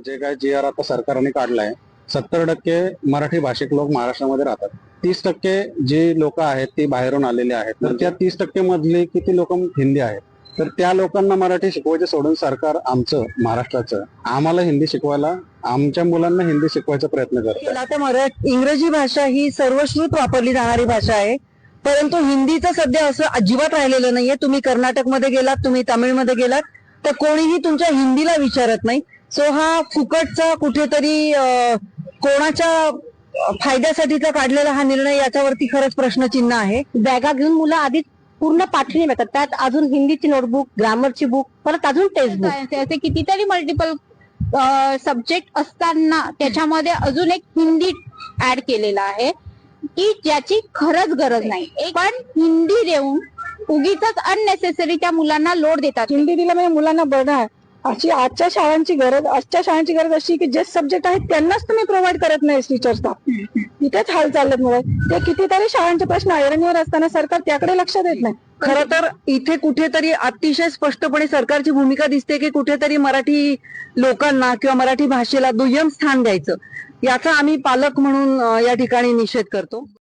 जे काय जी आर आता सरकारने काढलाय, 70% मराठी भाषिक लोक महाराष्ट्रामध्ये राहतात. 30% जे लोक आहेत ती बाहेरून आलेले आहेत. तर त्या 30% मधले किती लोक हिंदी आहेत. तर त्या लोकांना मराठी शिकवायचे सोडून सरकार आमचं महाराष्ट्राचं आम्हाला हिंदी शिकवायला, आमच्या मुलांना हिंदी शिकवायचा प्रयत्न करतात. आता इंग्रजी भाषा ही सर्वश्रुत वापरली जाणारी भाषा आहे, परंतु हिंदीचं सध्या असं अजिबात राहिलेलं नाहीये. तुम्ही कर्नाटकमध्ये गेलात, तुम्ही तामिळमध्ये गेलात, तर कोणीही तुमच्या हिंदीला विचारत नाही. सो हा फुकटचा कुठेतरी कोणाच्या फायद्यासाठीचा काढलेला हा निर्णय, याच्यावरती खरंच प्रश्नचिन्ह आहे. बॅगा घेऊन मुलं आधीच पूर्ण पाठवून येतात, त्यात अजून हिंदीची नोटबुक, ग्रामरची बुक, परत अजून टेक्स्ट बुक, असे कितीतरी मल्टिपल सब्जेक्ट असताना त्याच्यामध्ये अजून एक हिंदी ऍड केलेला आहे की ज्याची खरंच गरज नाही. पण हिंदी देऊन उगीच अननेसेसरी त्या मुलांना लोड देतात. हिंदी दिलं म्हणजे मुलांना बरं आहे. आजच्या शाळांची गरज अशी की जे सब्जेक्ट आहेत त्यांनाच तुम्ही प्रोव्हाइड करत नाही टीचर्सला. इथेच हाल चाललेत मुळे. ते कितीतरी शाळांचे प्रश्न ऐरणीवर असताना सरकार त्याकडे लक्ष देत नाही. खरं तर इथे कुठेतरी अतिशय स्पष्टपणे सरकारची भूमिका दिसते की कुठेतरी मराठी लोकांना किंवा मराठी भाषेला दुय्यम स्थान द्यायचं, याचा आम्ही पालक म्हणून या ठिकाणी निषेध करतो.